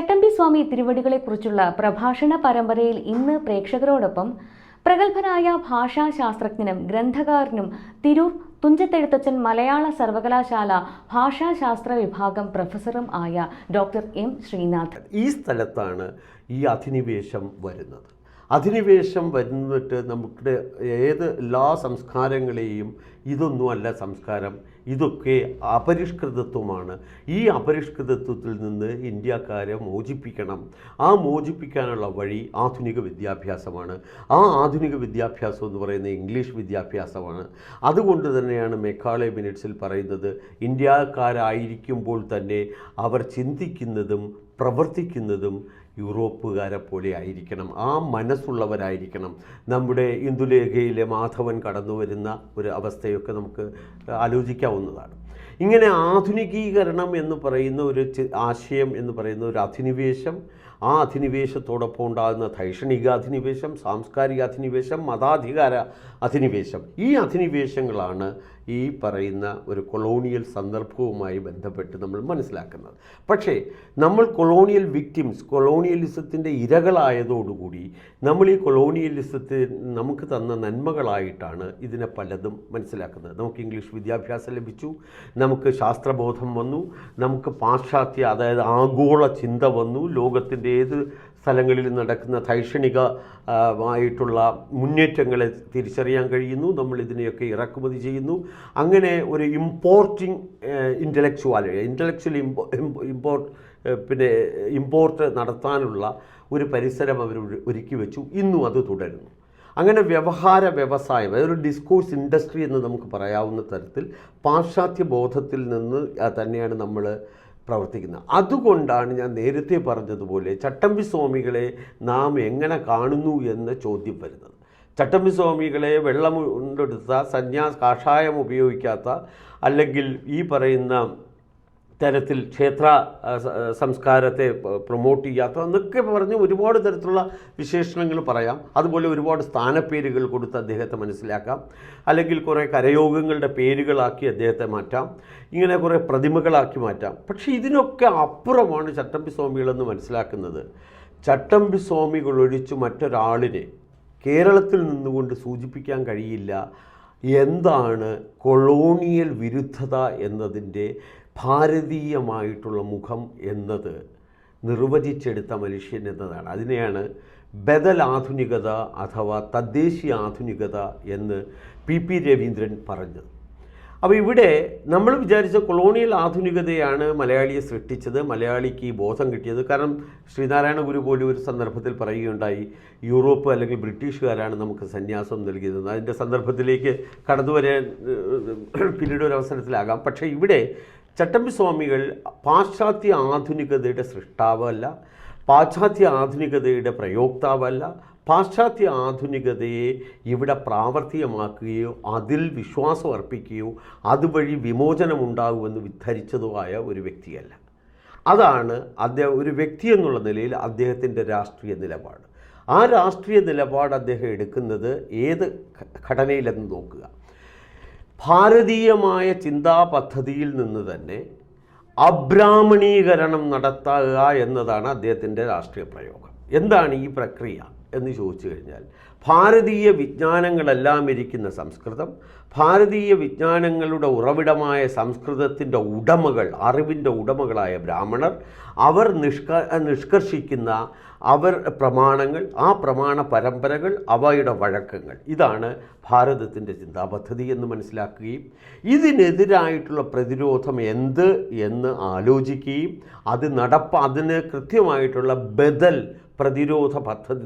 ചട്ടമ്പി സ്വാമി തിരുവടികളെക്കുറിച്ചുള്ള പ്രഭാഷണ പരമ്പരയിൽ ഇന്ന് പ്രേക്ഷകരോടൊപ്പം പ്രഗത്ഭനായ ഭാഷാശാസ്ത്രജ്ഞനും ഗ്രന്ഥകാരനും തിരൂർ തുഞ്ചത്തെഴുത്തച്ഛൻ മലയാള സർവകലാശാല ഭാഷാശാസ്ത്ര വിഭാഗം പ്രൊഫസറും ആയ ഡോക്ടർ എം ശ്രീനാഥ്. ഈ സ്ഥലത്താണ് ഈ അധിനിവേശം വരുന്നത്. അധിനിവേശം വരുന്നിട്ട് നമുക്ക് ഏത് എല്ലാ സംസ്കാരങ്ങളെയും ഇതൊന്നുമല്ല സംസ്കാരം, ഇതൊക്കെ അപരിഷ്കൃതത്വമാണ്. ഈ അപരിഷ്കൃതത്വത്തിൽ നിന്ന് ഇന്ത്യക്കാരെ മോചിപ്പിക്കണം. ആ മോചിപ്പിക്കാനുള്ള വഴി ആധുനിക വിദ്യാഭ്യാസമാണ്. ആ ആധുനിക വിദ്യാഭ്യാസം എന്ന് പറയുന്നത് ഇംഗ്ലീഷ് വിദ്യാഭ്യാസമാണ്. അതുകൊണ്ട് തന്നെയാണ് മെക്കാളെ മിനിറ്റ്സിൽ പറയുന്നത്, ഇന്ത്യക്കാരായിരിക്കുമ്പോൾ തന്നെ അവർ ചിന്തിക്കുന്നതും പ്രവർത്തിക്കുന്നതും യൂറോപ്പുകാരെ പോലെ ആയിരിക്കണം. ആ മനസ്സുള്ളവരായിരിക്കണം. നമ്മുടെ ഇന്ദുലേഖയിലെ മാധവൻ കടന്നു വരുന്ന ഒരു അവസ്ഥയൊക്കെ നമുക്ക് ആലോചിക്കാവുന്നതാണ്. ഇങ്ങനെ ആധുനികീകരണം എന്ന് പറയുന്ന ഒരു ആശയം എന്ന് പറയുന്ന ഒരു അധിനിവേശം, ആ അധിനിവേശത്തോടൊപ്പം ഉണ്ടാകുന്ന ധൈഷണിക അധിനിവേശം, സാംസ്കാരിക അധിനിവേശം, മതാധികാര അധിനിവേശം, ഈ അധിനിവേശങ്ങളാണ് ഈ പറയുന്ന ഒരു കൊളോണിയൽ സന്ദർഭവുമായി ബന്ധപ്പെട്ട് നമ്മൾ മനസ്സിലാക്കുന്നത്. പക്ഷേ നമ്മൾ കൊളോണിയൽ വിക്ടിംസ്, കൊളോണിയലിസത്തിൻ്റെ ഇരകളായതോടുകൂടി നമ്മൾ ഈ കൊളോണിയലിസത്തെ നമുക്ക് തന്ന നന്മകളായിട്ടാണ് ഇതിനെ പലതും മനസ്സിലാക്കുന്നത്. നമുക്ക് ഇംഗ്ലീഷ് വിദ്യാഭ്യാസം ലഭിച്ചു, നമുക്ക് ശാസ്ത്രബോധം വന്നു, നമുക്ക് പാശ്ചാത്യ അതായത് ആഗോള ചിന്ത വന്നു, ലോകത്തിൻ്റെ ഏത് സ്ഥലങ്ങളിൽ നടക്കുന്ന ധൈഷണികമായിട്ടുള്ള മുന്നേറ്റങ്ങളെ തിരിച്ചറിയാൻ കഴിയുന്നു. നമ്മൾ ഇതിനെയൊക്കെ ഇറക്കുമതി ചെയ്യുന്നു. അങ്ങനെ ഒരു ഇമ്പോർട്ടിങ് ഇൻ്റലക്ച്വൽ ഇമ്പോർട്ട് നടത്താനുള്ള ഒരു പരിസരം അവർ ഒരുക്കി വെച്ചു. ഇന്നും അത് തുടരുന്നു. അങ്ങനെ വ്യവസായം, അതൊരു ഡിസ്കോഴ്സ് ഇൻഡസ്ട്രി എന്ന് നമുക്ക് പറയാവുന്ന തരത്തിൽ പാശ്ചാത്യ ബോധത്തിൽ നിന്ന് തന്നെയാണ് നമ്മൾ പ്രവർത്തിക്കുന്നത്. അതുകൊണ്ടാണ് ഞാൻ നേരത്തെ പറഞ്ഞതുപോലെ ചട്ടമ്പി സ്വാമികളെ നാം എങ്ങനെ കാണുന്നു എന്ന ചോദ്യം വരുന്നത്. ചട്ടമ്പി സ്വാമികളെ വെള്ളമുണ്ടെടുത്ത കാഷായം ഉപയോഗിക്കാത്ത, അല്ലെങ്കിൽ ഈ പറയുന്ന തരത്തിൽ ക്ഷേത്ര സംസ്കാരത്തെ പ്രൊമോട്ട് ചെയ്യാത്ത എന്നൊക്കെ പറഞ്ഞ് ഒരുപാട് തരത്തിലുള്ള വിശേഷണങ്ങൾ പറയാം. അതുപോലെ ഒരുപാട് സ്ഥാനപ്പേരുകൾ കൊടുത്ത് അദ്ദേഹത്തെ മനസ്സിലാക്കാം, അല്ലെങ്കിൽ കുറേ കരയോഗങ്ങളുടെ പേരുകളാക്കി അദ്ദേഹത്തെ മാറ്റാം, ഇങ്ങനെ കുറേ പ്രതിമകളാക്കി മാറ്റാം. പക്ഷേ ഇതിനൊക്കെ അപ്പുറമാണ് ചട്ടമ്പി സ്വാമികളെന്ന് മനസ്സിലാക്കുന്നത്. ചട്ടമ്പി സ്വാമികളൊഴിച്ച് മറ്റൊരാളിനെ കേരളത്തിൽ നിന്നുകൊണ്ട് സൂചിപ്പിക്കാൻ കഴിയില്ല എന്താണ് കൊളോണിയൽ വിരുദ്ധത എന്നതിൻ്റെ ഭാരതീയമായിട്ടുള്ള മുഖം എന്നത് നിർവചിച്ചെടുത്ത മനുഷ്യൻ എന്നതാണ്. അതിനെയാണ് ബദൽ ആധുനികത അഥവാ തദ്ദേശീയ ആധുനികത എന്ന് പി രവീന്ദ്രൻ പറഞ്ഞത്. അപ്പോൾ ഇവിടെ നമ്മൾ വിചാരിച്ച കൊളോണിയൽ ആധുനികതയാണ് മലയാളിയെ സൃഷ്ടിച്ചത്, മലയാളിക്ക് ഈ ബോധം കിട്ടിയത്. കാരണം ശ്രീനാരായണ ഗുരു പോലും ഒരു സന്ദർഭത്തിൽ പറയുകയുണ്ടായി, യൂറോപ്പ് അല്ലെങ്കിൽ ബ്രിട്ടീഷുകാരാണ് നമുക്ക് സന്യാസം നൽകിയത്. അതിൻ്റെ സന്ദർഭത്തിലേക്ക് കടന്നു വരാൻ പിന്നീട് ഒരു അവസരത്തിലാകാം. പക്ഷേ ഇവിടെ ചട്ടമ്പി സ്വാമികൾ പാശ്ചാത്യ ആധുനികതയുടെ സൃഷ്ടാവല്ല, പാശ്ചാത്യ ആധുനികതയുടെ പ്രയോക്താവല്ല, പാശ്ചാത്യ ആധുനികതയെ ഇവിടെ പ്രാവർത്തികമാക്കുകയോ അതിൽ വിശ്വാസം അർപ്പിക്കുകയോ അതുവഴി വിമോചനമുണ്ടാകുമെന്ന് വിധരിച്ചതോ ആയ ഒരു വ്യക്തിയല്ല. അതാണ് അദ്ദേഹം ഒരു വ്യക്തി എന്നുള്ള നിലയിൽ അദ്ദേഹത്തിൻ്റെ രാഷ്ട്രീയ നിലപാട്. ആ രാഷ്ട്രീയ നിലപാട് അദ്ദേഹം എടുക്കുന്നത് ഏത് ഘടനയിലെന്ന് നോക്കുക. ഭാരതീയമായ ചിന്താ പദ്ധതിയിൽ നിന്ന് തന്നെ അബ്രാഹ്മണീകരണം നടത്തുക എന്നതാണ് അദ്ദേഹത്തിൻ്റെ രാഷ്ട്രീയ പ്രയോഗം. എന്താണ് ഈ പ്രക്രിയ എന്ന് ചോദിച്ചു കഴിഞ്ഞാൽ, ഭാരതീയ വിജ്ഞാനങ്ങളെല്ലാം ഇരിക്കുന്ന സംസ്കൃതം, ഭാരതീയ വിജ്ഞാനങ്ങളുടെ ഉറവിടമായ സംസ്കൃതത്തിൻ്റെ ഉടമകൾ, അറിവിൻ്റെ ഉടമകളായ ബ്രാഹ്മണർ, അവർ നിഷ്കർഷിക്കുന്ന അവർ പ്രമാണങ്ങൾ, ആ പ്രമാണ പരമ്പരകൾ, അവയുടെ വഴക്കങ്ങൾ, ഇതാണ് ഭാരതത്തിൻ്റെ ചിന്താപദ്ധതി എന്ന് മനസ്സിലാക്കുകയും ഇതിനെതിരായിട്ടുള്ള പ്രതിരോധം എന്ത് എന്ന് ആലോചിക്കുകയും അതിന് കൃത്യമായിട്ടുള്ള ബദൽ പ്രതിരോധ പദ്ധതി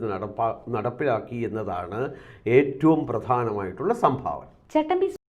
നടപ്പിലാക്കി എന്നതാണ് ഏറ്റവും പ്രധാനമായിട്ടുള്ള സംഭാവന.